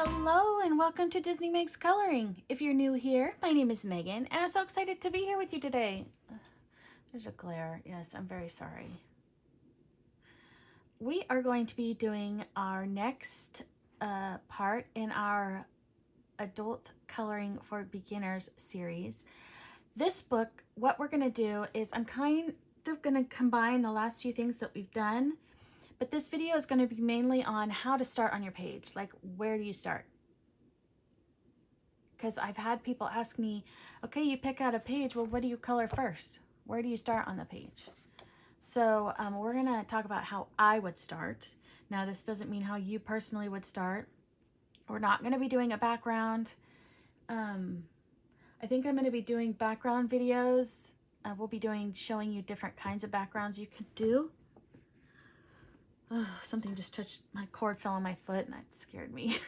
Hello and welcome to Disney Makes Coloring. If you're new here, my name is Megan and I'm so excited to be here with you today. There's a glare. Yes, I'm very sorry. We are going to be doing our next part in our Adult Coloring for Beginners series. This book, what we're going to do is I'm kind of going to combine the last few things that we've done. But this video is going to be mainly on how to start on your page. Like, where do you start? Because I've had people ask me, okay, you pick out a page. Well, what do you color first? Where do you start on the page? So we're going to talk about how I would start. Now, this doesn't mean how you personally would start. We're not going to be doing a background. I think I'm going to be doing background videos. We'll be showing you different kinds of backgrounds you could do. Oh, something just touched, my cord fell on my foot and that scared me.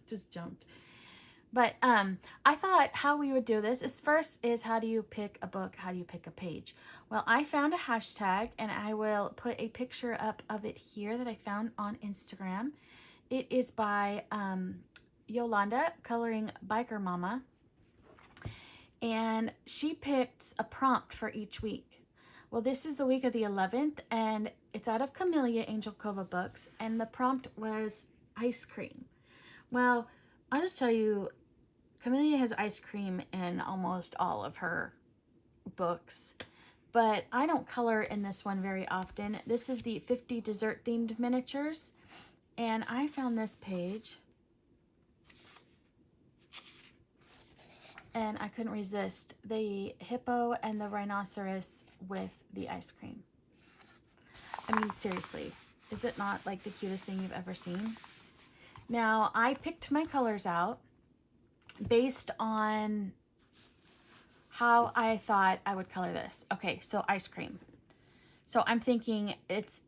Just jumped. But I thought how we would do this is first is how do you pick a book? How do you pick a page? Well, I found a hashtag and I will put a picture up of it here that I found on Instagram. It is by Yolanda Coloring Biker Mama. And she picked a prompt for each week. Well, this is the week of the 11th, and it's out of Camellia Angel Cova books, and the prompt was ice cream. Well, I'll just tell you, Camellia has ice cream in almost all of her books, but I don't color in this one very often. This is the 50 dessert-themed miniatures, and I found this page, and I couldn't resist the hippo and the rhinoceros with the ice cream. I mean, seriously, is it not like the cutest thing you've ever seen? Now, I picked my colors out based on how I thought I would color this. Okay, so ice cream. So I'm thinking it's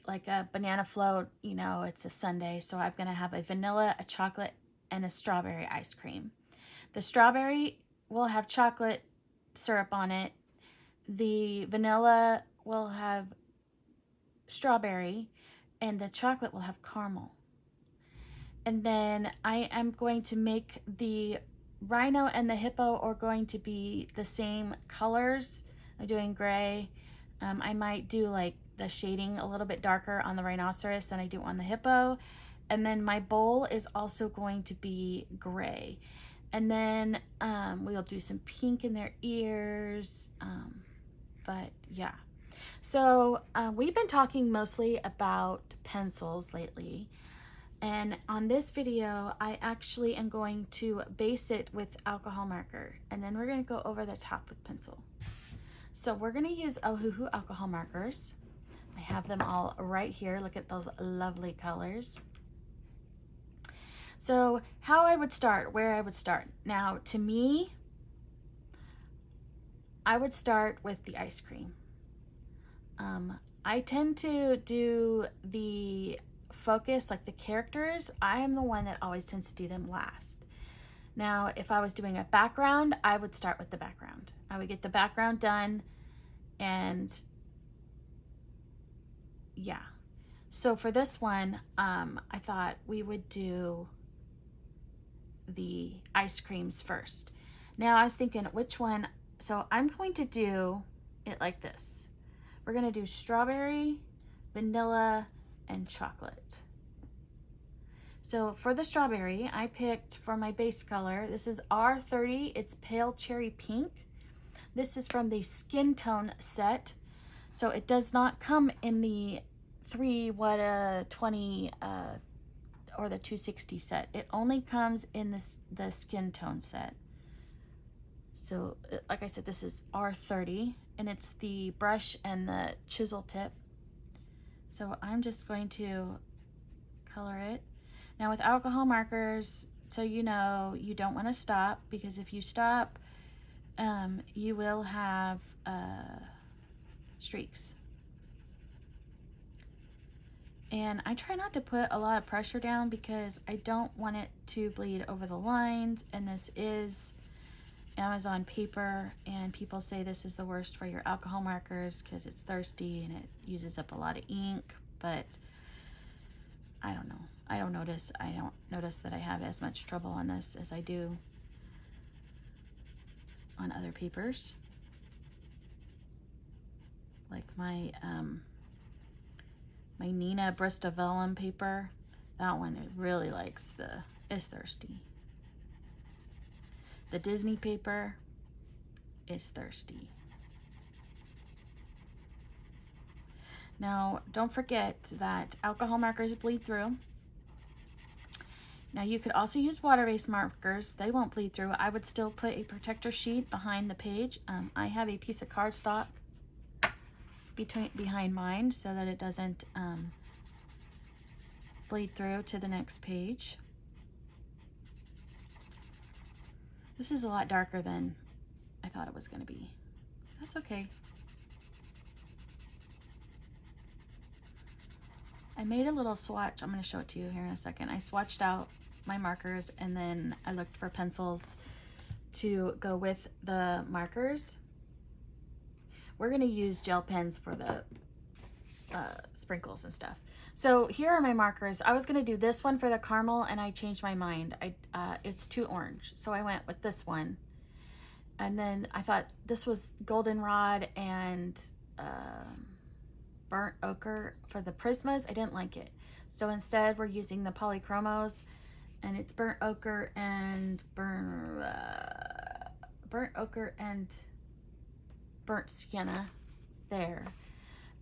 like a banana float, you know, it's a sundae. So I'm gonna have a vanilla, a chocolate, and a strawberry ice cream. The strawberry will have chocolate syrup on it. The vanilla will have strawberry, and the chocolate will have caramel. And then I am going to make the rhino and the hippo are going to be the same colors. I'm doing gray. I might do like the shading a little bit darker on the rhinoceros than I do on the hippo. And then my bowl is also going to be gray. And then we'll do some pink in their ears. But yeah. So we've been talking mostly about pencils lately. And on this video, I actually am going to base it with alcohol marker. And then we're going to go over the top with pencil. So we're going to use Ohuhu alcohol markers. I have them all right here. Look at those lovely colors. So how I would start, where I would start. Now, to me, I would start with the ice cream. I tend to do the focus, like the characters. I am the one that always tends to do them last. Now, if I was doing a background, I would start with the background. I would get the background done, and yeah. So for this one, I thought we would do the ice creams first. Now I was thinking which one, so I'm going to do it like this. We're going to do strawberry, vanilla, and chocolate. So for the strawberry, I picked for my base color, this is R30, it's pale cherry pink. This is from the Skin Tone set. So it does not come in the 3-20 or the 260 set. It only comes in the Skin Tone set. So like I said, this is R30 and it's the brush and the chisel tip. So I'm just going to color it. Now with alcohol markers, so you know you don't want to stop, because if you stop, you will have streaks. And I try not to put a lot of pressure down because I don't want it to bleed over the lines. And this is Amazon paper, and people say this is the worst for your alcohol markers because it's thirsty and it uses up a lot of ink, but I don't know. I don't notice that I have as much trouble on this as I do on other papers. Like my my Nina Bristol Vellum paper, that one, it really likes is thirsty. The Disney paper is thirsty. Now, don't forget that alcohol markers bleed through. Now, you could also use water-based markers. They won't bleed through. I would still put a protector sheet behind the page. I have a piece of cardstock behind mine so that it doesn't bleed through to the next page. This is a lot darker than I thought it was going to be. That's okay. I made a little swatch. I'm going to show it to you here in a second. I swatched out my markers and then I looked for pencils to go with the markers. We're going to use gel pens for the sprinkles and stuff. So here are my markers. I was going to do this one for the caramel and I changed my mind. It's too orange, so I went with this one. And then I thought this was goldenrod and burnt ochre for the Prismas. I didn't like it, so instead we're using the Polychromos, and it's burnt ochre and burnt sienna there.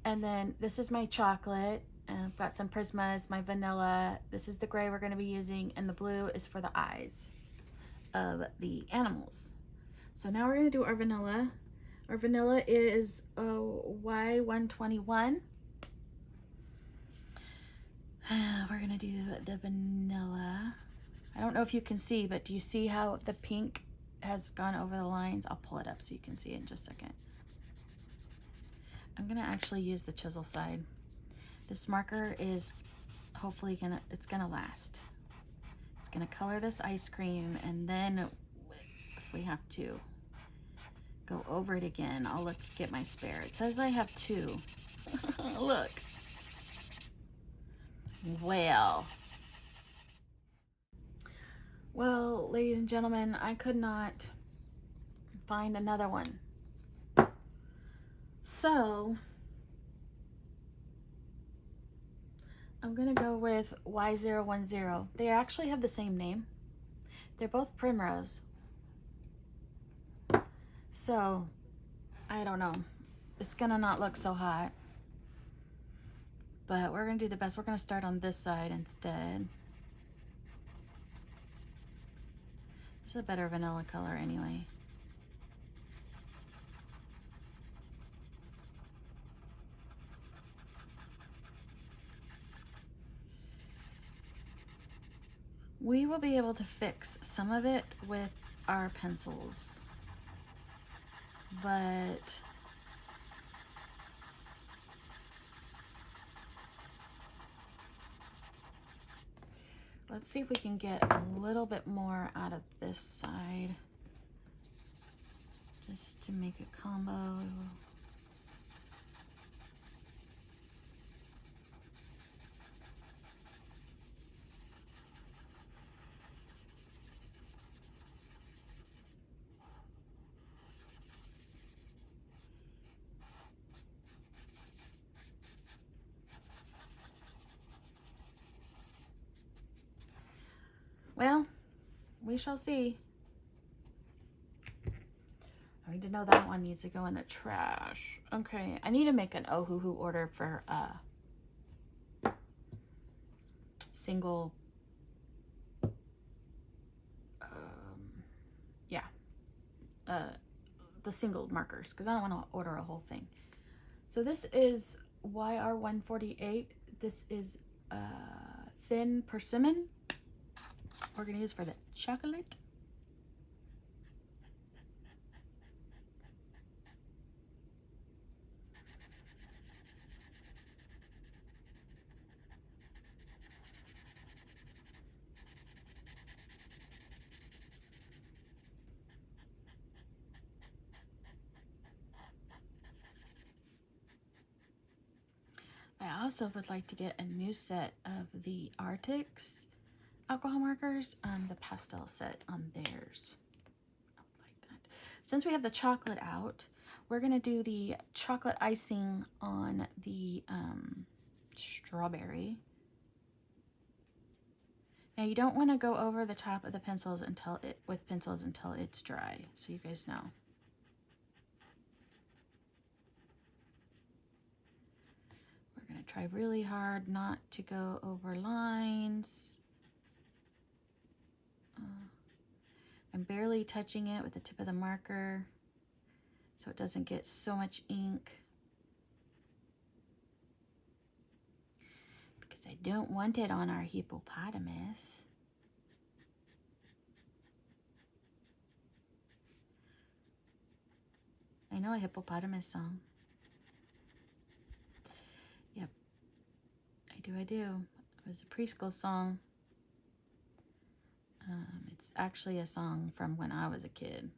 And then this is my chocolate, and I've got some Prismas, my vanilla. This is the gray we're going to be using, and the blue is for the eyes of the animals. So now we're going to do our vanilla. Our vanilla is Y121. We're going to do the vanilla. I don't know if you can see, but do you see how the pink has gone over the lines? I'll pull it up so you can see it in just a second. I'm going to actually use the chisel side. This marker is hopefully it's going to last. It's going to color this ice cream, and then if we have to go over it again, I'll get my spare. It says I have 2. Look. Well, ladies and gentlemen, I could not find another one. So I'm gonna go with Y010. They actually have the same name. They're both Primrose. So, I don't know. It's gonna not look so hot. But we're gonna do the best. We're gonna start on this side instead. This is a better vanilla color anyway. We will be able to fix some of it with our pencils, but let's see if we can get a little bit more out of this side just to make a combo. Well, we shall see. I need to know that one needs to go in the trash. Okay, I need to make an Ohuhu order for single, the single markers, because I don't want to order a whole thing. So this is YR148. This is thin persimmon. We're going to use for the chocolate. I also would like to get a new set of the Arctics alcohol markers, the pastel set on theirs. Like that. Since we have the chocolate out, we're gonna do the chocolate icing on the strawberry. Now you don't want to go over the top of the pencils until it's dry, so you guys know. We're gonna try really hard not to go over lines. I'm barely touching it with the tip of the marker so it doesn't get so much ink, because I don't want it on our hippopotamus. I know a hippopotamus song. Yep, I do. It was a preschool song. It's actually a song from when I was a kid,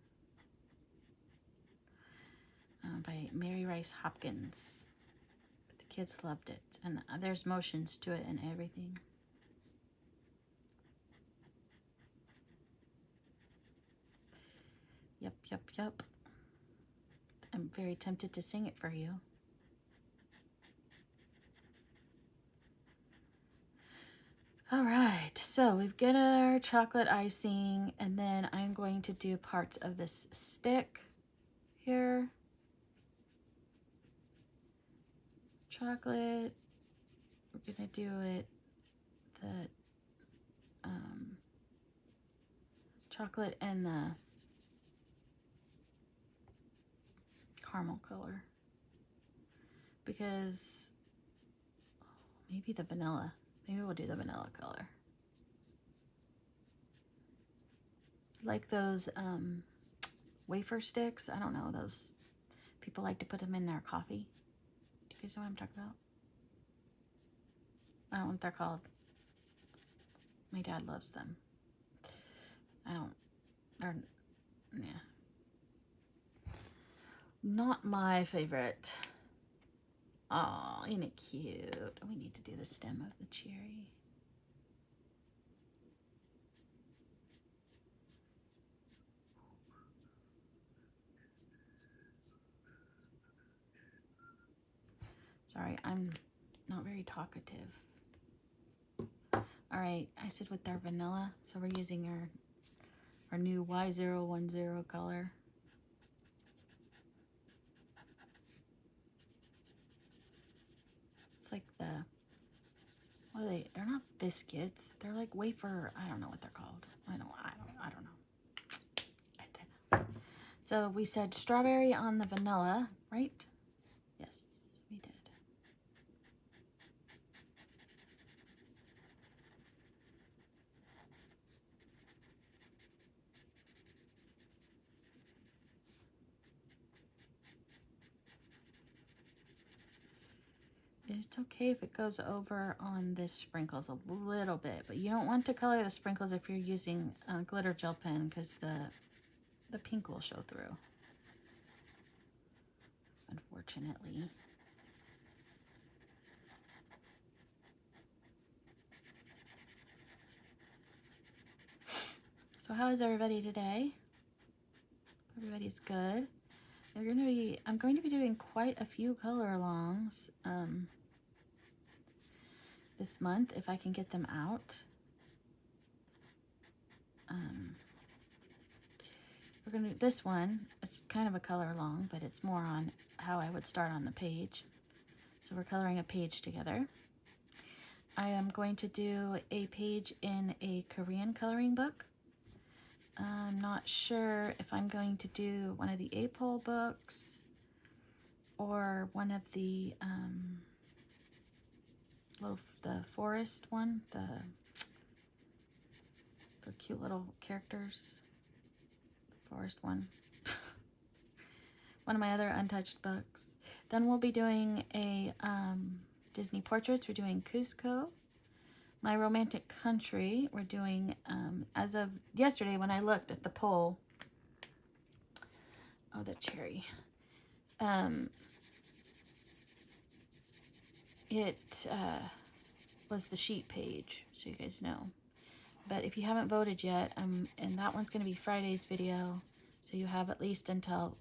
by Mary Rice Hopkins. But the kids loved it, and there's motions to it and everything. Yep. I'm very tempted to sing it for you. All right, so we've got our chocolate icing, and then I'm going to do parts of this stick here. Chocolate, we're gonna do it, the chocolate and the caramel color, because maybe the vanilla. Maybe we'll do the vanilla color. Like those wafer sticks. I don't know, those people like to put them in their coffee. Do you guys know what I'm talking about? I don't know what they're called. My dad loves them. Yeah. Not my favorite. Oh, ain't it cute? We need to do the stem of the cherry. Sorry, I'm not very talkative. All right, I said with our vanilla, so we're using our new Y010 color. It's like what are they? They're not biscuits. They're like wafer. I don't know what they're called. I don't know. So we said strawberry on the vanilla, right? Yes, we did. It's okay if it goes over on the sprinkles a little bit, but you don't want to color the sprinkles if you're using a glitter gel pen, because the pink will show through, unfortunately. So how is everybody today? Everybody's good. I'm going to be doing quite a few color alongs this month, if I can get them out. We're gonna do this one. It's kind of a color along, but it's more on how I would start on the page. So we're coloring a page together. I am going to do a page in a Korean coloring book. I'm not sure if I'm going to do one of the A-pole books or one of the the forest one, the cute little characters. Forest one. One of my other untouched books. Then we'll be doing a Disney portraits. We're doing Cusco. My romantic country, we're doing, as of yesterday when I looked at the poll, oh, the cherry. it was the sheet page, so you guys know. But if you haven't voted yet, and that one's going to be Friday's video, so you have at least until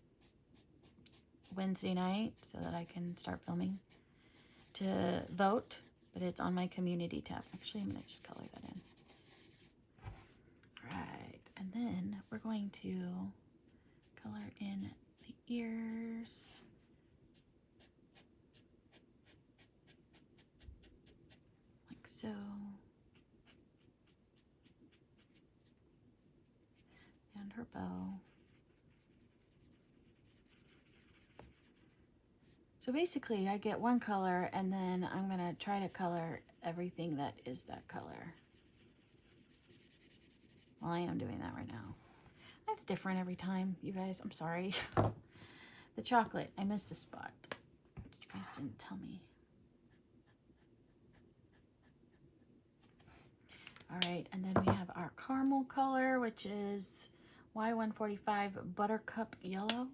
Wednesday night so that I can start filming to vote, but it's on my community tab. Actually, I'm going to just color that in. Right, and then we're going to color in the ears. Like so. And her bow. So basically I get one color and then I'm gonna try to color everything that is that color. Well, I am doing that right now. That's different every time, you guys, I'm sorry. The chocolate, I missed a spot. You guys didn't tell me. All right, and then we have our caramel color, which is Y145 Buttercup Yellow.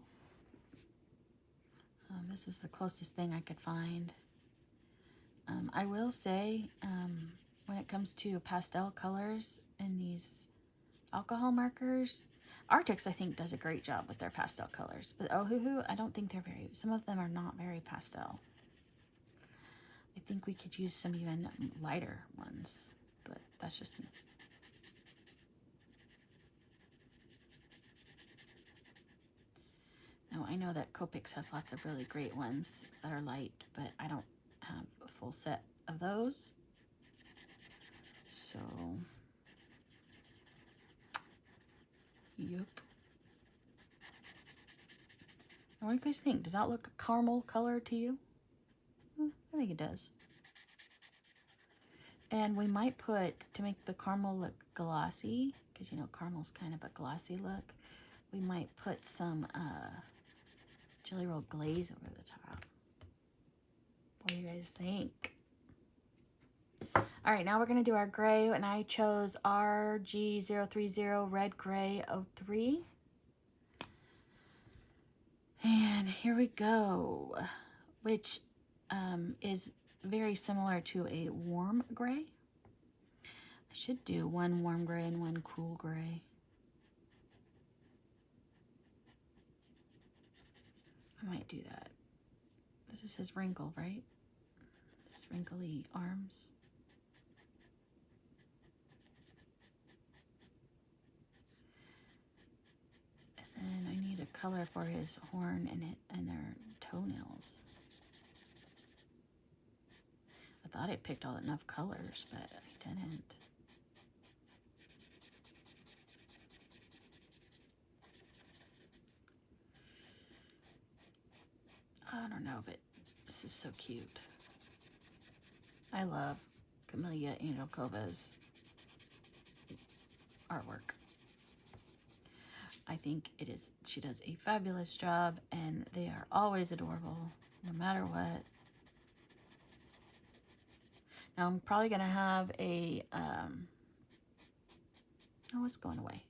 This is the closest thing I could find. I will say, when it comes to pastel colors and these alcohol markers, Arctics I think does a great job with their pastel colors. But Ohuhu, I don't think they're very, some of them are not very pastel. I think we could use some even lighter ones, but that's just me. Now, I know that Copics has lots of really great ones that are light, but I don't have a full set of those. So, yep. What do you guys think? Does that look caramel color to you? I think it does. And we might put, to make the caramel look glossy, because you know caramel's kind of a glossy look, we might put some Jelly Roll glaze over the top. What do you guys think? All right, now we're going to do our gray, and I chose RG030 Red Gray 03. And here we go, which is very similar to a warm gray. I should do one warm gray and one cool gray. I might do that. This is his wrinkle, right? His wrinkly arms. And I need a color for his horn and their toenails. I thought I picked all enough colors, but I didn't. I don't know, but this is so cute. I love Camellia Angelkova's artwork. I think it is, she does a fabulous job, and they are always adorable, no matter what. Now I'm probably gonna have a, oh, it's going away.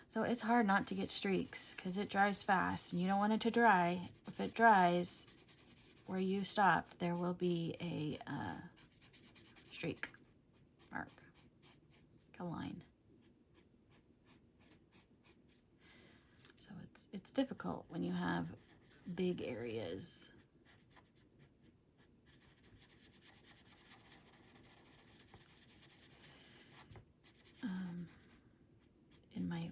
So it's hard not to get streaks because it dries fast and you don't want it to dry. If it dries where you stopped, there will be a streak mark, like a line. So it's difficult when you have big areas. In my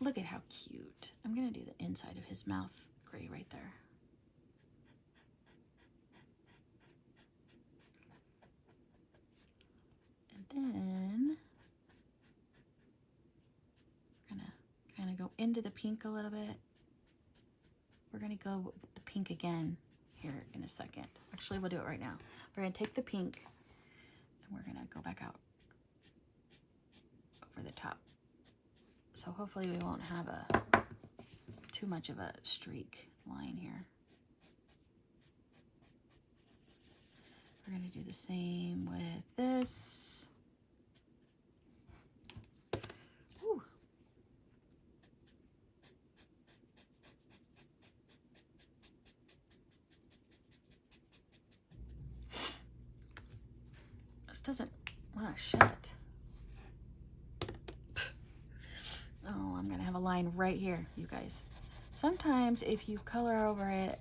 look at how cute. I'm gonna do the inside of his mouth gray right there. And then we're gonna kind of go into the pink a little bit. We're gonna go with the pink again here in a second. Actually, we'll do it right now. We're gonna take the pink and we're gonna go back out over the top. So hopefully we won't have too much of a streak line here. We're gonna do the same with this. Whew. doesn't want to shut. Oh, I'm gonna have a line right here, you guys. Sometimes if you color over it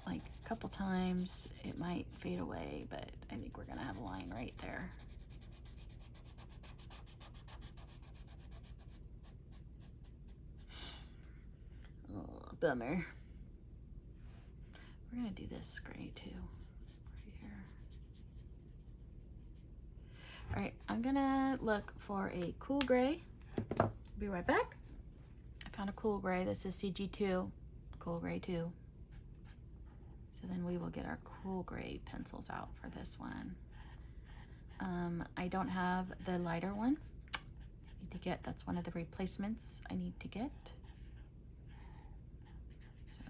like a couple times, it might fade away, but I think we're gonna have a line right there. Oh, bummer. We're gonna do this gray too, right here. All right, I'm gonna look for a cool gray. Be right back. I found a cool gray. This is CG2, cool gray 2. So then we will get our cool gray pencils out for this one. I don't have the lighter one. I need to get, that's one of the replacements I need to get. So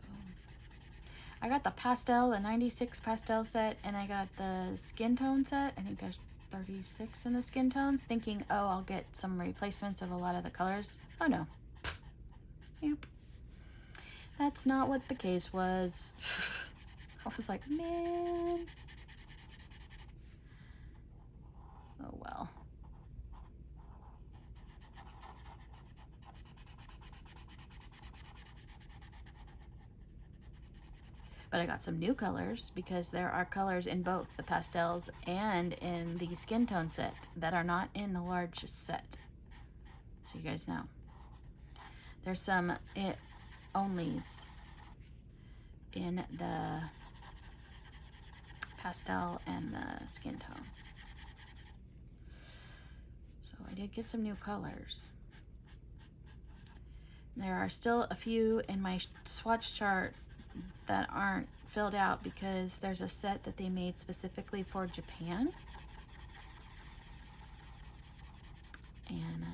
I got the pastel, the 96 pastel set, and I got the skin tone set. I think there's 36 in the skin tones, thinking, oh, I'll get some replacements of a lot of the colors. Oh no. Pfft. Nope. That's not what the case was. I was like, man. Oh well. But I got some new colors because there are colors in both the pastels and in the skin tone set that are not in the large set. So you guys know. There's some onlys in the pastel and the skin tone. So I did get some new colors. There are still a few in my swatch chart that aren't filled out because there's a set that they made specifically for Japan. And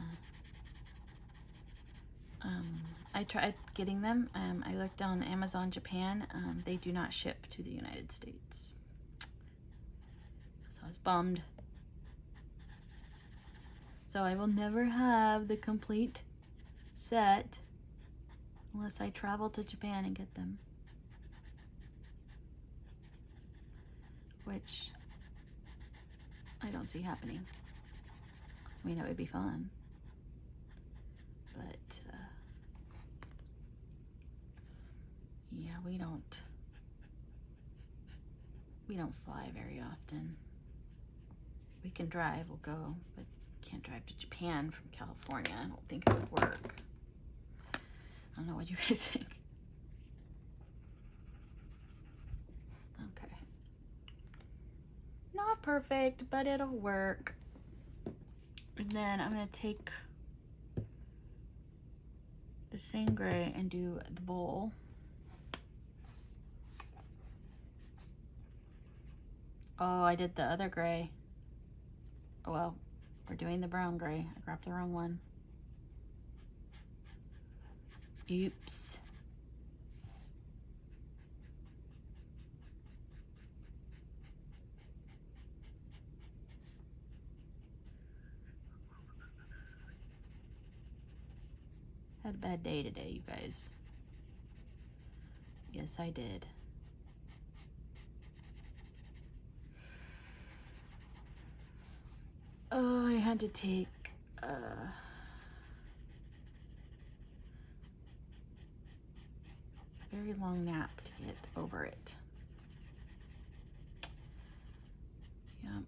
I tried getting them. I looked on Amazon Japan. They do not ship to the United States. So I was bummed. So I will never have the complete set unless I travel to Japan and get them. Which I don't see happening. I mean, it would be fun. But, yeah, we don't fly very often. We can drive, we'll go, but can't drive to Japan from California. I don't think it would work. I don't know what you guys think. Okay. Not perfect, but it'll work. And then I'm gonna take the same gray and do the bowl. Oh, I did the other gray. Oh well, we're doing the brown gray. I grabbed the wrong one. Oops. Had a bad day today, you guys. Yes, I did. Oh, I had to take a very long nap to get over it. Yep.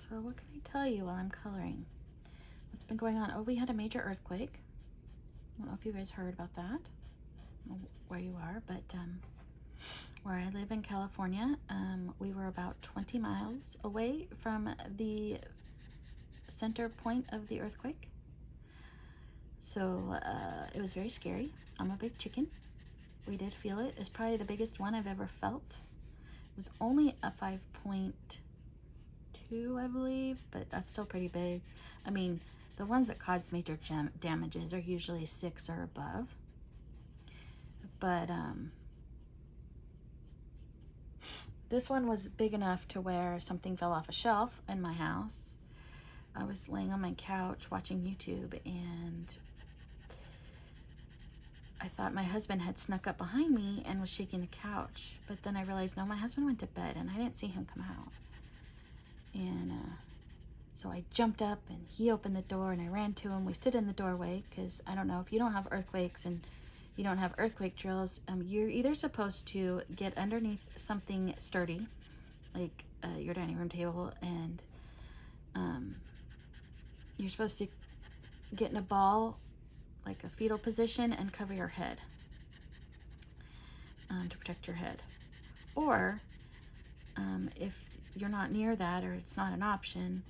So what can I tell you while I'm coloring? What's been going on? Oh, we had a major earthquake. I don't know if you guys heard about that. I don't know where you are, but where I live in California, we were about 20 miles away from the center point of the earthquake. So it was very scary. I'm a big chicken. We did feel it. It's probably the biggest one I've ever felt. It was only a 5.2, I believe, but that's still pretty big. I mean, the ones that cause major damages are usually 6 or above. But This one was big enough to where something fell off a shelf in my house. I was laying on my couch watching YouTube, and I thought my husband had snuck up behind me and was shaking the couch. But then I realized, no, my husband went to bed and I didn't see him come out. And so I jumped up and he opened the door and I ran to him. We stood in the doorway because I don't know, if you don't have earthquakes and you don't have earthquake drills, you're either supposed to get underneath something sturdy, like your dining room table, and you're supposed to get in a ball, like a fetal position, and cover your head to protect your head. Or if you're not near that, or it's not an option,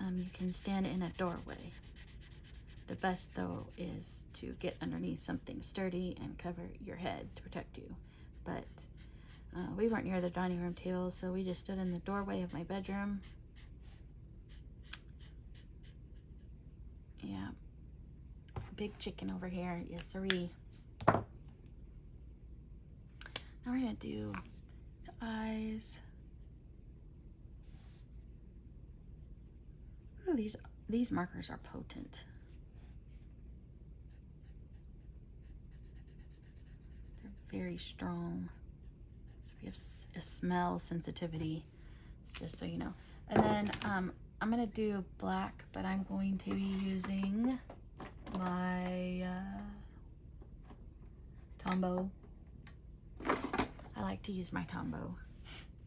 you can stand in a doorway. The best, though, is to get underneath something sturdy and cover your head to protect you. But we weren't near the dining room table, so we just stood in the doorway of my bedroom. Yeah. Big chicken over here. Yes, sirree. Now we're going to do the eyes. Ooh, these markers are potent. They're very strong. So we have a smell sensitivity. It's just so you know. And then I'm going to do black, but I'm going to be using my Tombow. I like to use my Tombow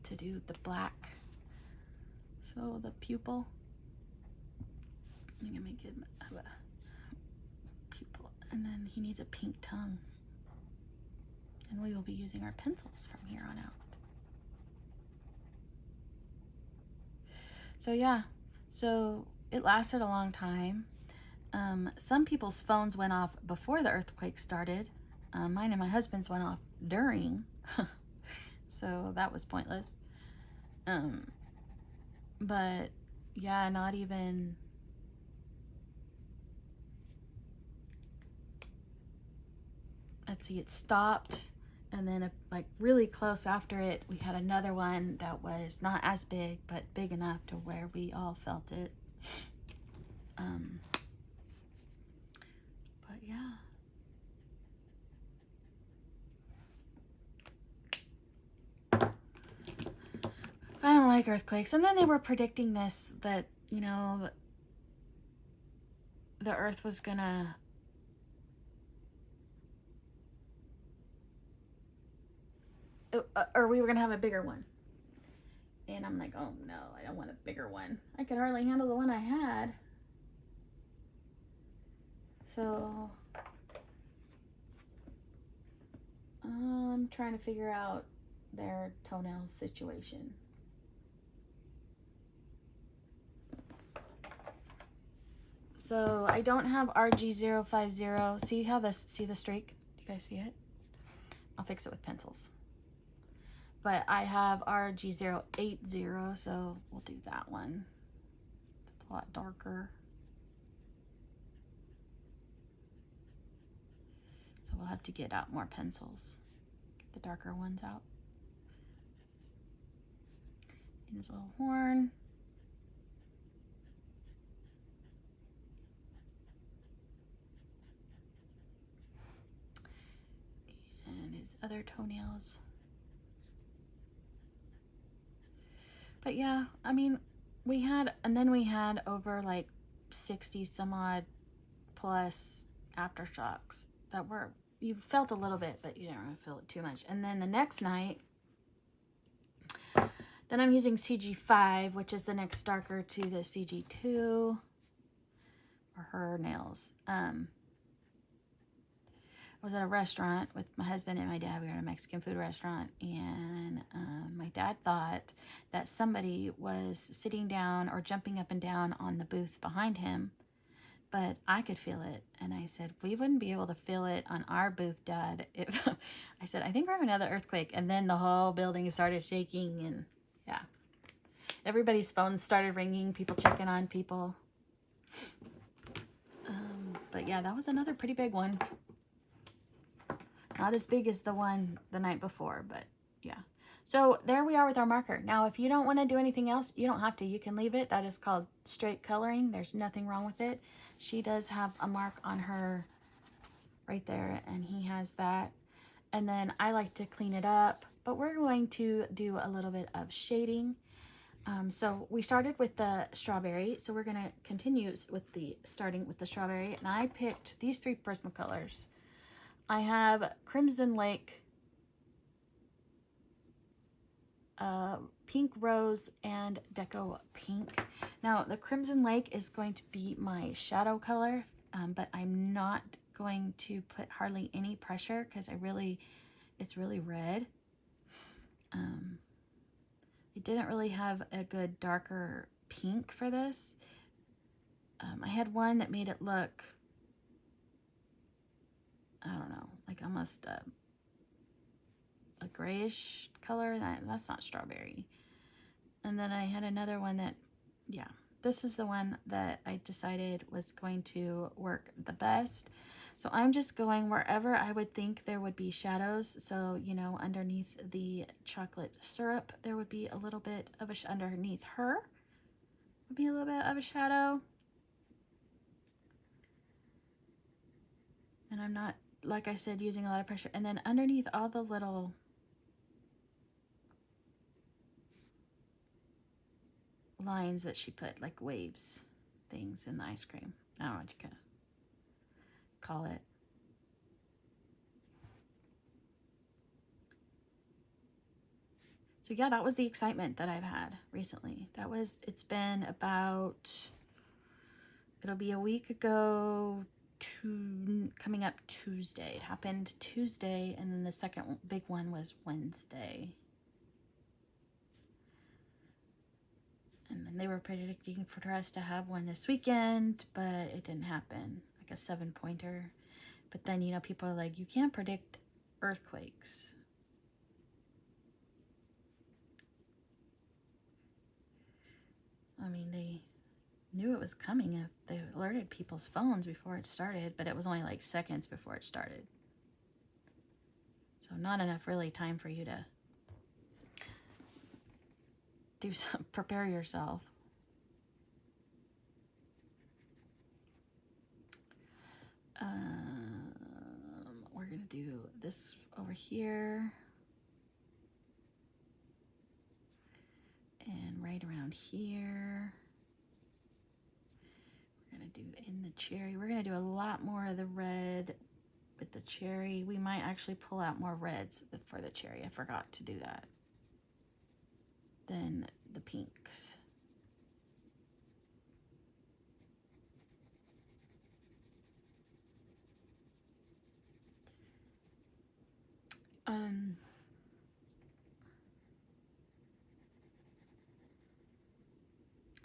to do the black. So the pupil. I'm going to make it a pupil. And then he needs a pink tongue. And we will be using our pencils from here on out. So yeah, so it lasted a long time. Some people's phones went off before the earthquake started. Mine and my husband's went off during. So that was pointless. But yeah, not even... Let's see, it stopped. And then like really close after it, we had another one that was not as big, but big enough to where we all felt it. But yeah. I don't like earthquakes. And then they were predicting this, that, you know, the earth was gonna... or we were gonna have a bigger one. And I'm like, oh no, I don't want a bigger one. I could hardly handle the one I had. So I'm trying to figure out their toenail situation. So I don't have RG050. See the streak? Do you guys see it? I'll fix it with pencils. But I have RG080, so we'll do that one. It's a lot darker. So we'll have to get out more pencils. Get the darker ones out. And his little horn. And his other toenails. But yeah, I mean, we had over like 60 some odd plus aftershocks that were, you felt a little bit, but you didn't really feel it too much. And then the next night, then I'm using CG5, which is the next darker to the CG2 for her nails. I was at a restaurant with my husband and my dad. We were at a Mexican food restaurant, and my dad thought that somebody was sitting down or jumping up and down on the booth behind him, but I could feel it. And I said, we wouldn't be able to feel it on our booth, Dad. I said, I think we're having another earthquake. And then the whole building started shaking, and yeah. Everybody's phones started ringing, people checking on people. But yeah, that was another pretty big one. Not as big as the one the night before, but yeah. So there we are with our marker. Now, if you don't want to do anything else, you don't have to. You can leave it. That is called straight coloring. There's nothing wrong with it. She does have a mark on her right there, and he has that. And then I like to clean it up, but we're going to do a little bit of shading. So we started with the strawberry, so we're going to continue with starting with the strawberry. And I picked these 3 Prismacolors. I have Crimson Lake, Pink Rose, and Deco Pink. Now the Crimson Lake is going to be my shadow color, but I'm not going to put hardly any pressure because it's really red. I didn't really have a good darker pink for this. I had one that made it look, I don't know, like almost a grayish color. That's not strawberry. And then I had another one that, yeah, this is the one that I decided was going to work the best. So I'm just going wherever I would think there would be shadows. So, you know, underneath the chocolate syrup, there would be a little bit of underneath her would be a little bit of a shadow. And I'm not, like I said, using a lot of pressure. And then underneath all the little lines that she put, like waves things in the ice cream. I don't know what you can call it. So yeah, that was the excitement that I've had recently. It's been about, it'll be a week ago, coming up Tuesday. It happened Tuesday, and then the second big one was Wednesday. And then they were predicting for us to have one this weekend, but it didn't happen, like a 7-pointer. But then, you know, people are like, you can't predict earthquakes. I mean, they knew it was coming. They alerted people's phones before it started, but it was only like seconds before it started. So not enough really time for you to do some, prepare yourself. We're gonna do this over here and right around here. We're gonna do in the cherry. We're gonna do a lot more of the red with the cherry. We might actually pull out more reds for the cherry. I forgot to do that. Then the pinks.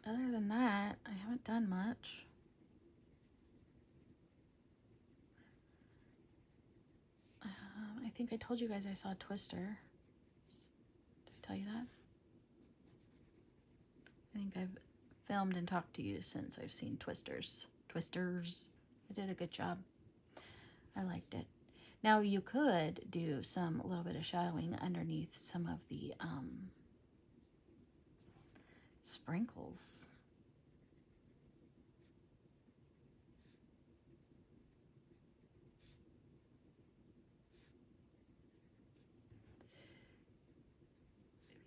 Other than that, I haven't done much. I think I told you guys I saw Twister. Did I tell you that? I think I've filmed and talked to you since I've seen Twisters. I did a good job. I liked it. Now you could do a little bit of shadowing underneath some of the sprinkles.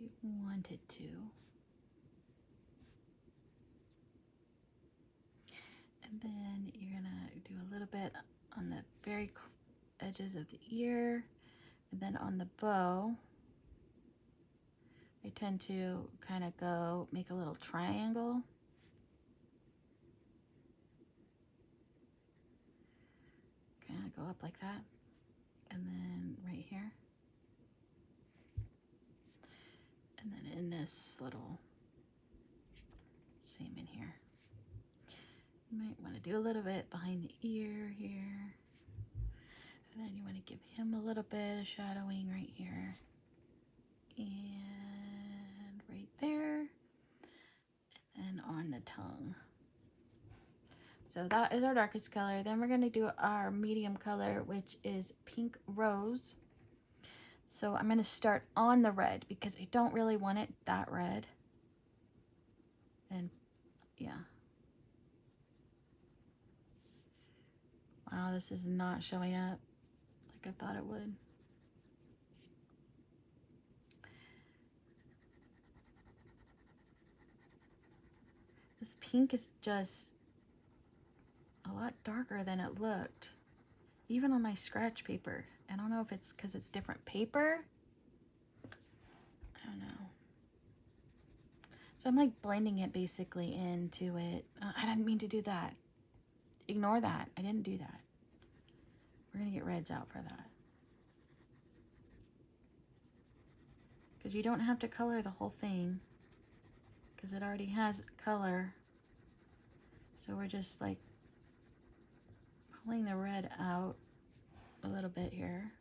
If you wanted to. And then you're gonna do a little bit on the very edges of the ear, and then on the bow, I tend to kind of make a little triangle. Kind of go up like that, and then right here, and then in this little, same in here. You might want to do a little bit behind the ear here. And then you want to give him a little bit of shadowing right here. And right there. And on the tongue. So that is our darkest color. Then we're going to do our medium color, which is Pink Rose. So I'm going to start on the red because I don't really want it that red. And yeah. Wow, this is not showing up like I thought it would. This pink is just a lot darker than it looked, even on my scratch paper. I don't know if it's because it's different paper. I don't know. So I'm like blending it basically into it. I didn't mean to do that. Ignore that. I didn't do that. We're going to get reds out for that. Because you don't have to color the whole thing. Because it already has color. So we're just like pulling the red out a little bit here.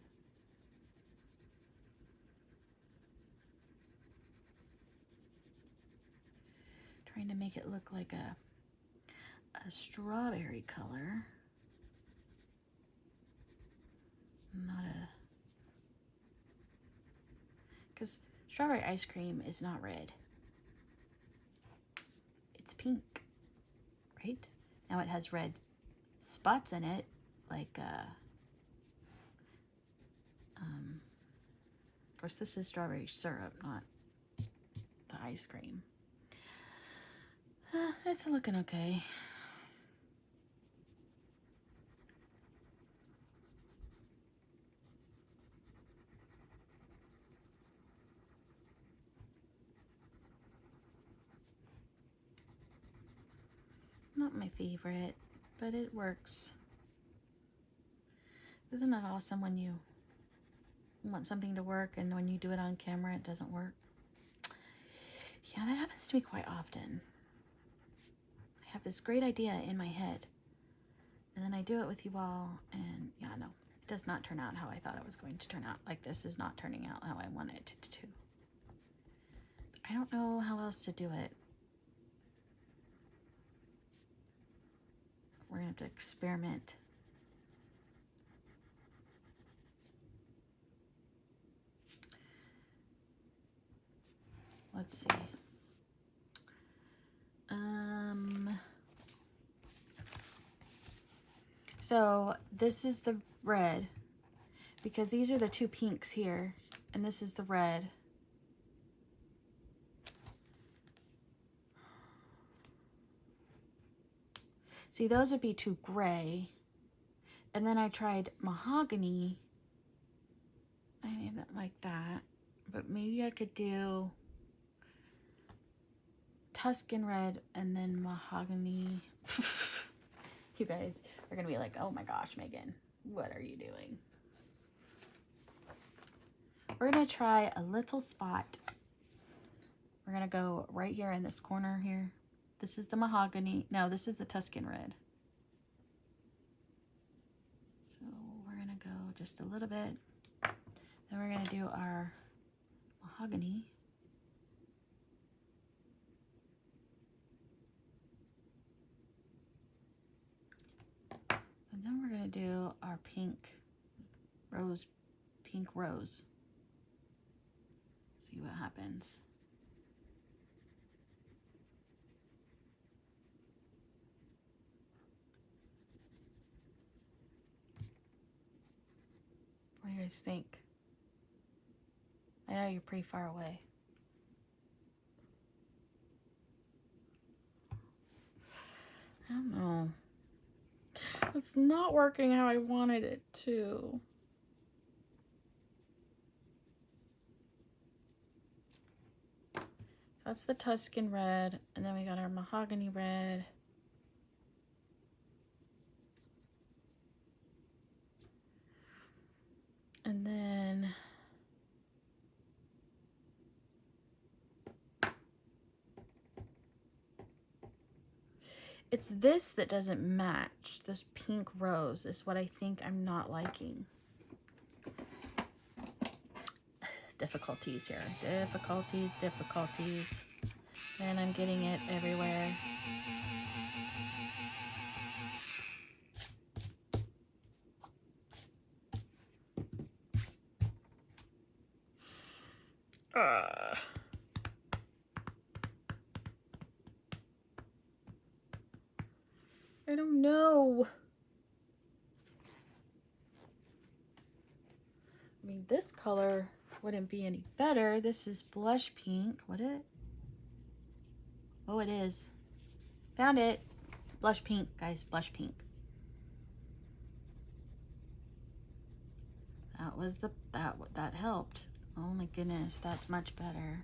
Trying to make it look like a strawberry color. Not a... Because strawberry ice cream is not red. It's pink, right? Now it has red spots in it, like, of course this is strawberry syrup, not the ice cream. It's looking okay. Not my favorite, but it works. Isn't it awesome when you want something to work and when you do it on camera it doesn't work? Yeah, that happens to me quite often. I have this great idea in my head and then I do it with you all and yeah, no, it does not turn out how I thought it was going to turn out. Like this is not turning out how I wanted it to. I don't know how else to do it. We're gonna have to experiment. Let's see. So this is the red because these are the two pinks here and this is the red. See, those would be too gray. And then I tried mahogany. I didn't like that, but maybe I could do Tuscan red and then mahogany. You guys are gonna be like, oh my gosh, Megan, what are you doing? We're gonna try a little spot. We're gonna go right here in this corner here. This is the mahogany. No, this is the Tuscan red. So we're gonna go just a little bit. Then we're gonna do our mahogany. And then we're gonna do our pink rose. See what happens. What do you guys think? I know you're pretty far away. I don't know. It's not working how I wanted it to. That's the Tuscan red, and then we got our mahogany red. And then it's this that doesn't match. This pink rose is what I think I'm not liking. Difficulties here. Difficulties. And I'm getting it everywhere. I don't know. I mean, this color wouldn't be any better. This is blush pink. Would it? Oh, it is. Found it. Blush pink, guys. Blush pink. That was the that helped. Oh my goodness, that's much better.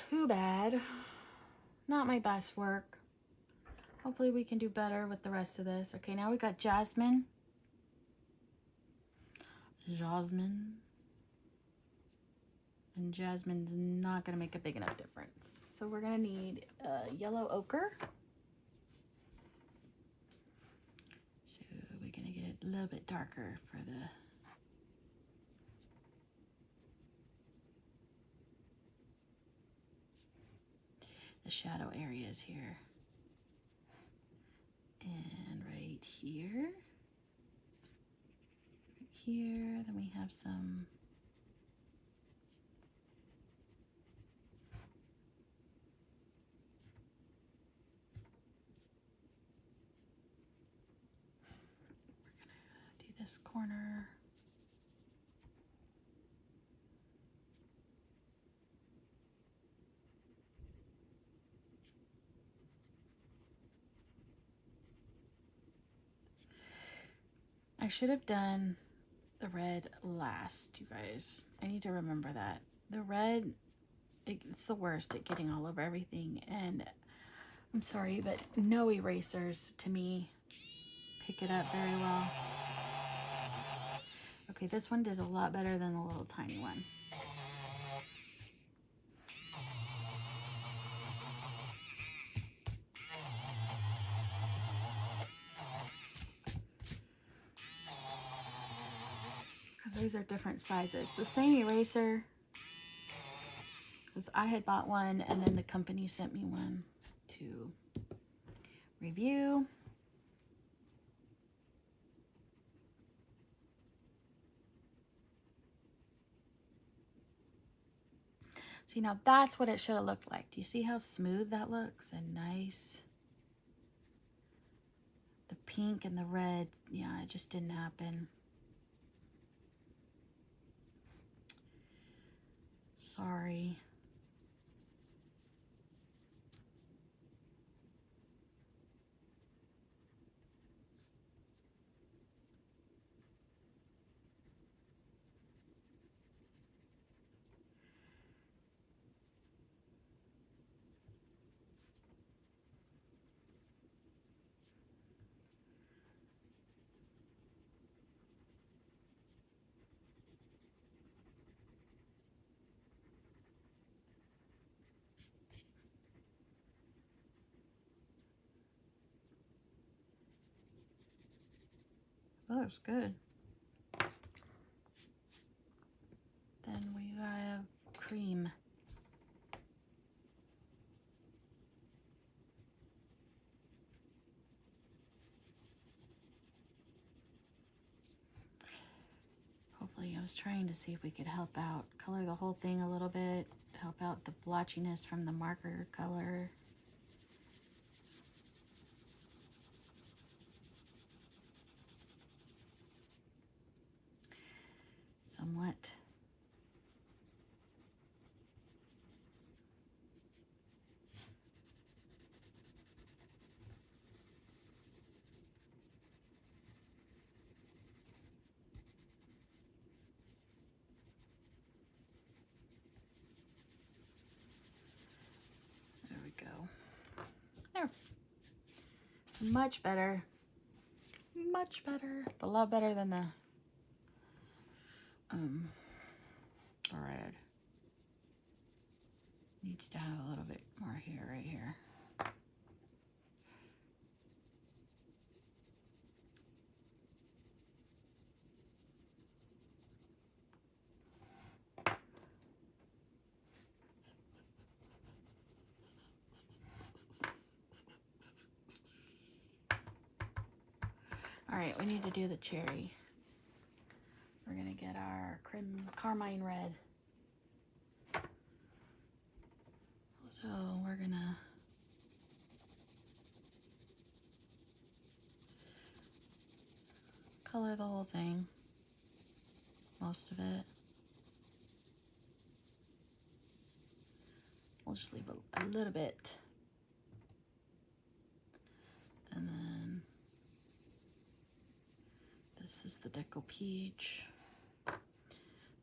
Too bad. Not my best work. Hopefully we can do better with the rest of this. Okay, now we got Jasmine. And Jasmine's not going to make a big enough difference. So we're going to need yellow ochre. So we're going to get it a little bit darker for the shadow areas here. And right here. Then we have some this corner. I should have done the red last, you guys. I need to remember that. The red, it's the worst at getting all over everything. And I'm sorry, but no erasers to me pick it up very well. Okay, this one does a lot better than the little tiny one. Because those are different sizes. The same eraser, because I had bought one and then the company sent me one to review. See, now that's what it should have looked like. Do you see how smooth that looks and nice? The pink and the red, yeah, it just didn't happen. Sorry. That looks good. Then we have cream. Hopefully, I was trying to see if we could help out, color the whole thing a little bit, help out the blotchiness from the marker color. Somewhat. There we go. There. Much better. Much better. A lot better than the red. Needs to have a little bit more here, right here. All right, we need to do the cherry. We're gonna get our carmine red. So we're gonna color the whole thing, most of it. We'll just leave a little bit. And then this is the Deco peach.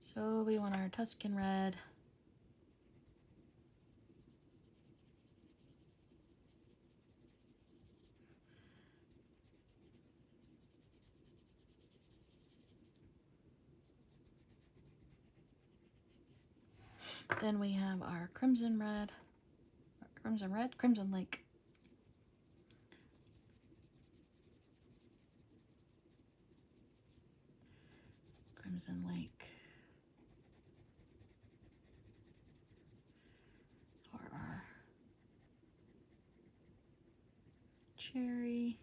So we want our Tuscan red. Then we have our crimson red, crimson lake. Crimson lake. For our cherry.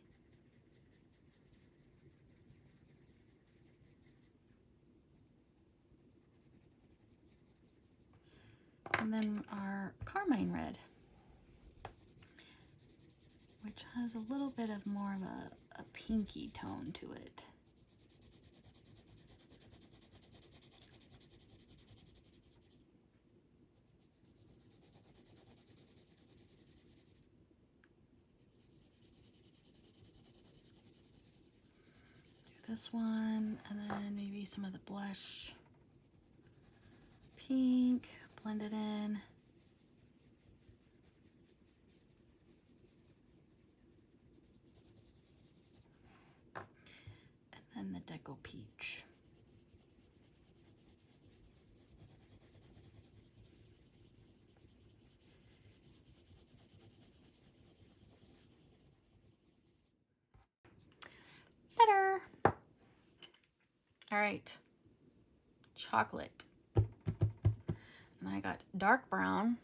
And then our carmine red, which has a little bit of more of a pinky tone to it. this one, and then maybe some of the blush pink, blend it in. And then the Deco peach. Better. All right, chocolate. And I got dark brown.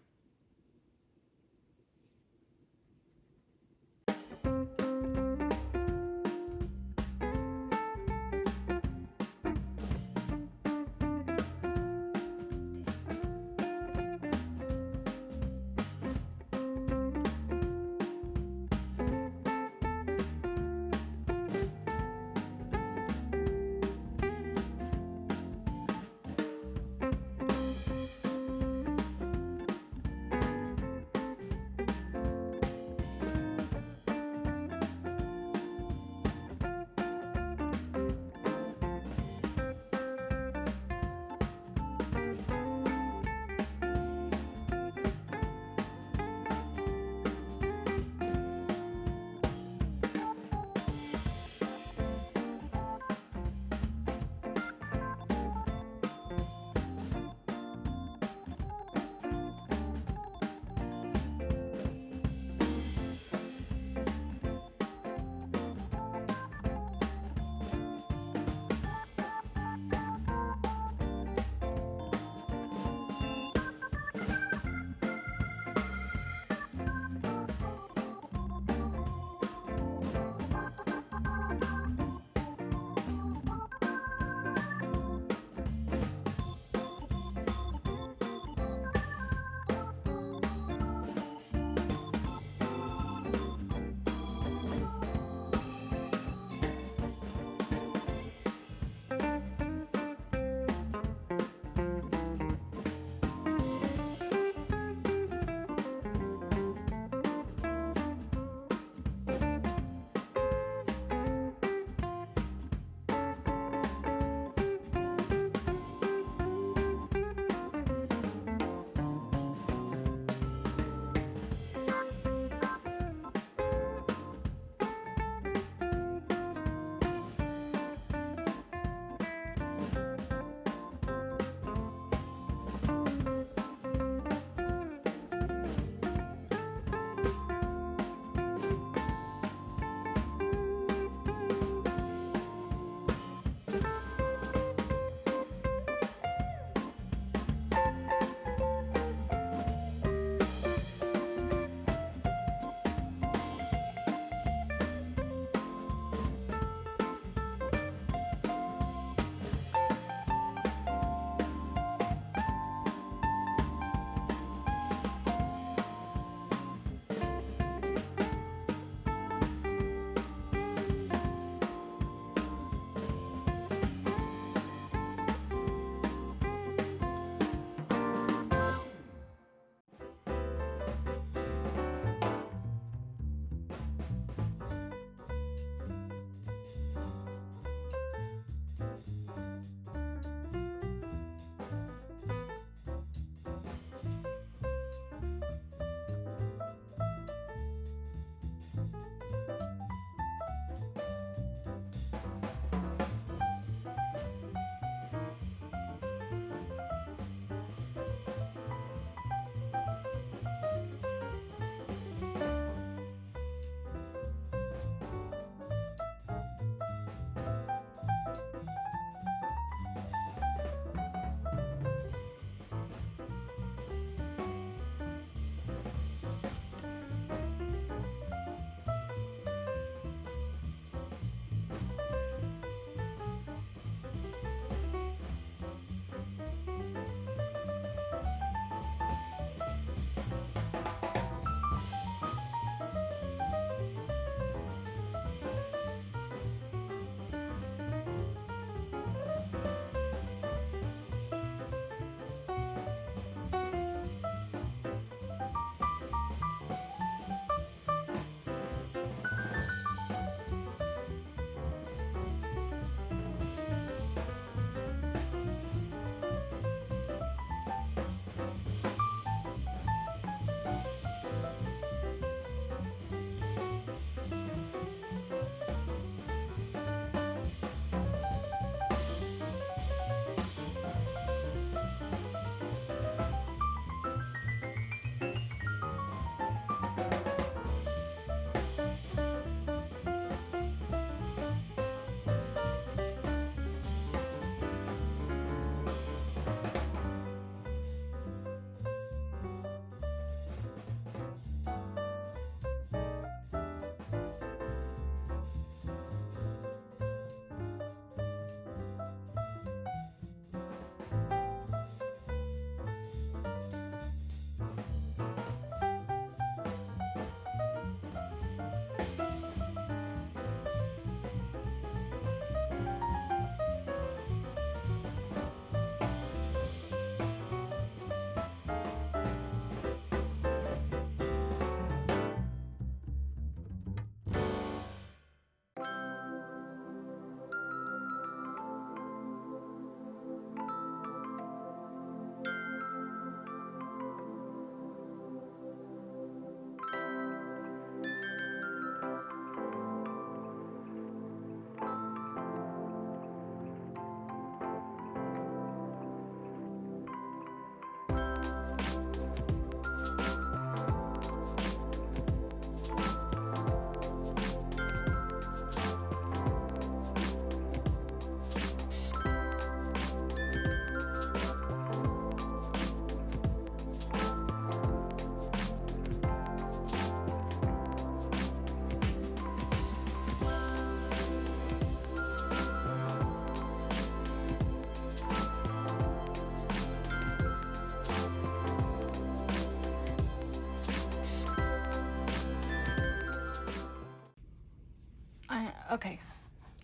Okay,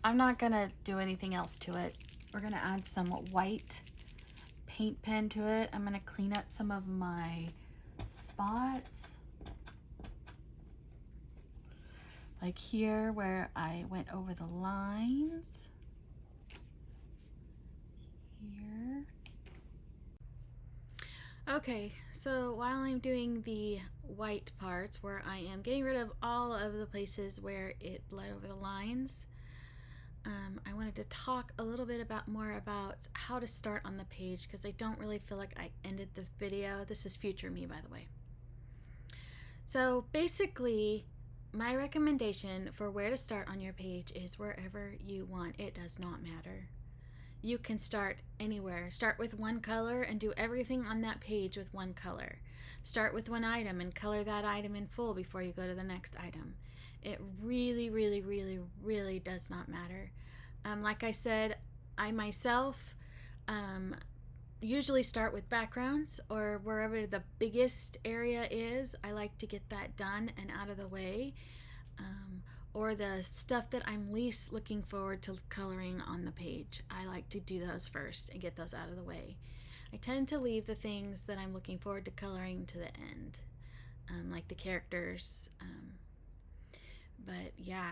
I'm not gonna do anything else to it. We're gonna add some white paint pen to it. I'm gonna clean up some of my spots. Like here where I went over the lines. Here. Okay, so while I'm doing the white parts where I am getting rid of all of the places where it bled over the lines, I wanted to talk a little bit more about how to start on the page, because I don't really feel like I ended the video. This is future me, by the way. So basically, my recommendation for where to start on your page is wherever you want. It does not matter. You can start anywhere. Start with one color and do everything on that page with one color. Start with one item and color that item in full before you go to the next item. It really, really, really, really does not matter. Like I said, I myself usually start with backgrounds, or wherever the biggest area is. I like to get that done and out of the way. Or the stuff that I'm least looking forward to coloring on the page. I like to do those first and get those out of the way. I tend to leave the things that I'm looking forward to coloring to the end, like the characters. But yeah,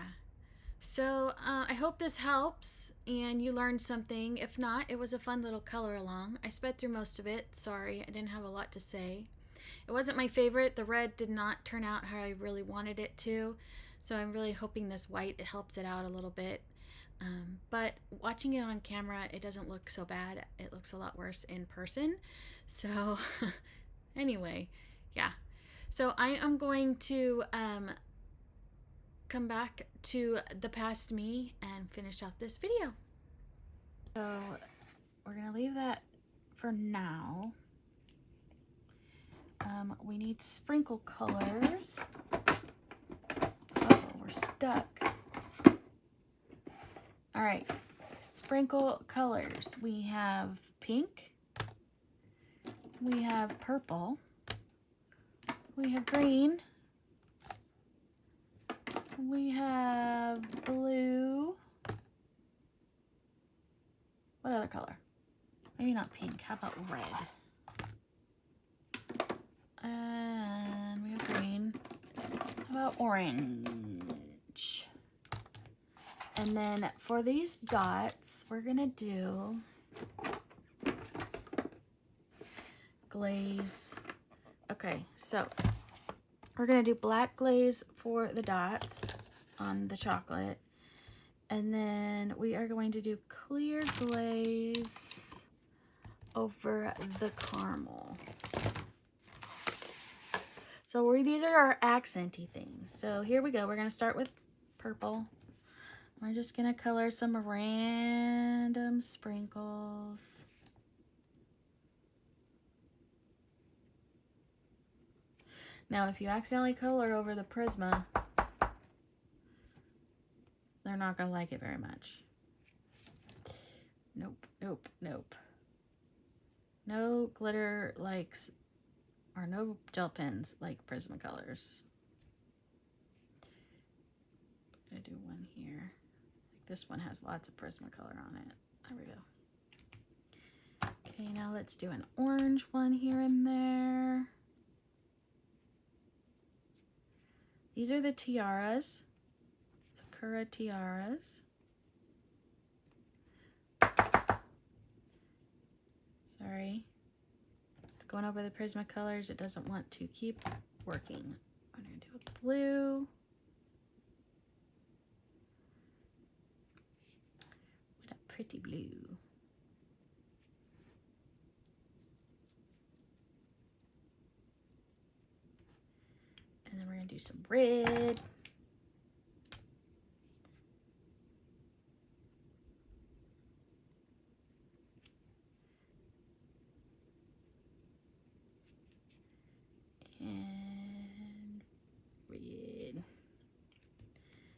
so I hope this helps and you learned something. If not, it was a fun little color along. I sped through most of it. Sorry, I didn't have a lot to say. It wasn't my favorite. The red did not turn out how I really wanted it to. So I'm really hoping this white, it helps it out a little bit. But watching it on camera, it doesn't look so bad. It looks a lot worse in person. So anyway, yeah. So I am going to come back to the past me and finish off this video. So we're gonna leave that for now. We need sprinkle colors. Oh, we're stuck. All right, sprinkle colors. We have pink. We have purple. We have green. We have blue. What other color? Maybe not pink. How about red? And we have green. How about orange? And then for these dots, we're gonna do glaze. Okay, so we're gonna do black glaze for the dots on the chocolate. And then we are going to do clear glaze over the caramel. So these are our accenty things. So here we go. We're going to start with purple. We're just going to color some random sprinkles. Now, if you accidentally color over the Prisma, they're not going to like it very much. Nope, nope, nope. No glitter likes, or no gel pens like Prismacolors. I'm going to do one here. Like this one has lots of Prismacolor on it. There we go. Okay, now let's do an orange one here and there. These are the tiaras. Sakura tiaras. Sorry. It's going over the Prismacolors. It doesn't want to keep working. I'm going to do a blue. What a pretty blue. And then we're going to do some red. And red.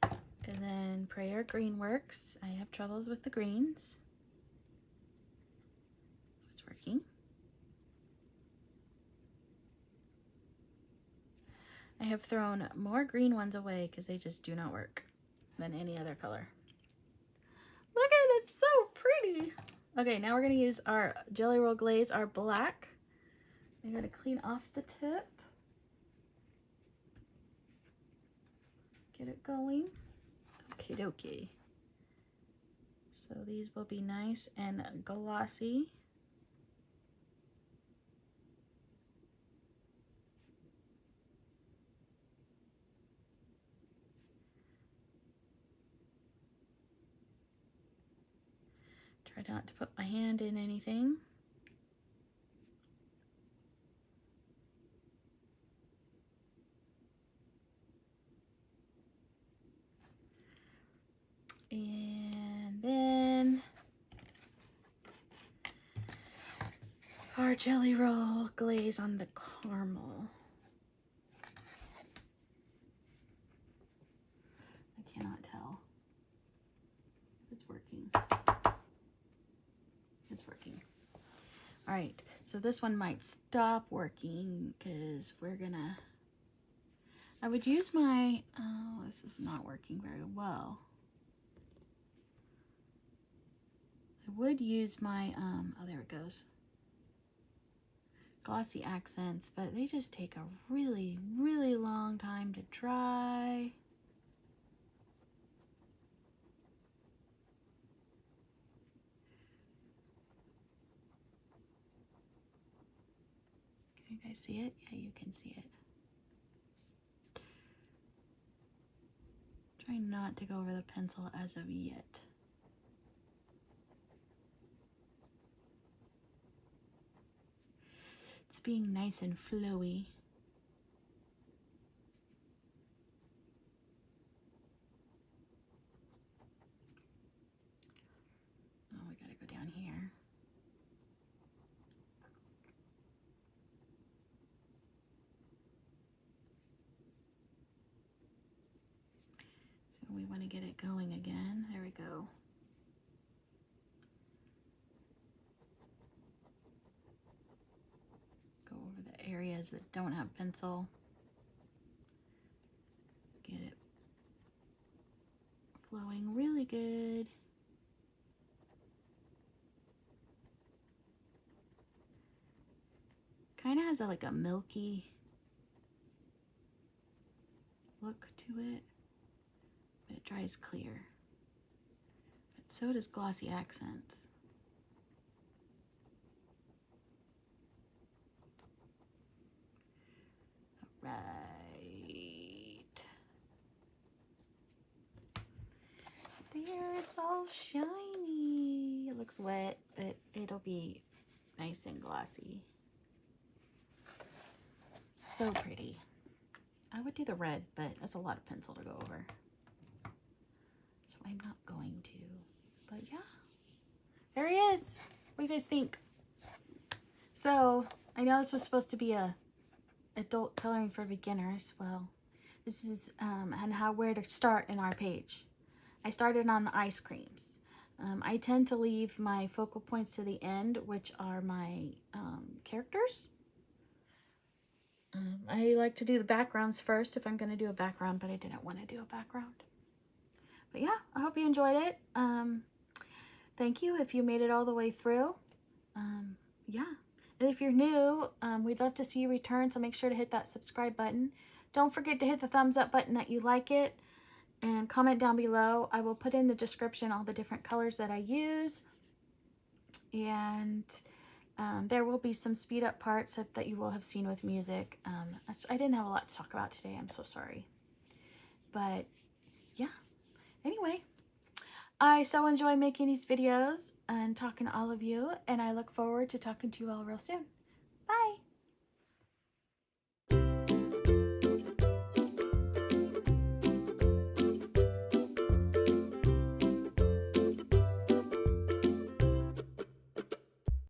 And then Prayer Green works. I have troubles with the greens. It's working. I have thrown more green ones away because they just do not work. than any other color. Look at it, it's so pretty. Okay, now we're gonna use our Jelly Roll Glaze, our black. I'm gonna clean off the tip. Get it going. Okie dokie. So these will be nice and glossy. Try not to put my hand in anything. And then our Jelly Roll Glaze on the caramel. I cannot tell if it's working. It's working. All right, so this one might stop working because we're gonna, I would use my, oh, this is not working very well. I would use my, oh, there it goes. Glossy accents, but they just take a really, really long time to dry. Can you guys see it? Yeah, you can see it. Try not to go over the pencil as of yet. It's being nice and flowy. Oh, we gotta go down here. So we want to get it going again. There we go. Go over the areas that don't have pencil. Get it flowing really good. Kind of has like a milky look to it, but it dries clear. But so does Glossy Accents. All right. There, it's all shiny. It looks wet, but it'll be nice and glossy. So pretty. I would do the red, but that's a lot of pencil to go over. So I'm not going to. But yeah. There he is. What do you guys think? So I know this was supposed to be a adult coloring for beginners. Well, this is and where to start in our page. I started on the ice creams. I tend to leave my focal points to the end, which are my characters. I like to do the backgrounds first if I'm going to do a background, but I didn't want to do a background. But yeah, I hope you enjoyed it. Thank you if you made it all the way through. Yeah, and if you're new, we'd love to see you return, so make sure to hit that subscribe button. Don't forget to hit the thumbs up button that you like it, and comment down below. I will put in the description all the different colors that I use, and there will be some speed up parts that you will have seen with music. I didn't have a lot to talk about today. I'm so sorry. But yeah, anyway, I so enjoy making these videos and talking to all of you, and I look forward to talking to you all real soon.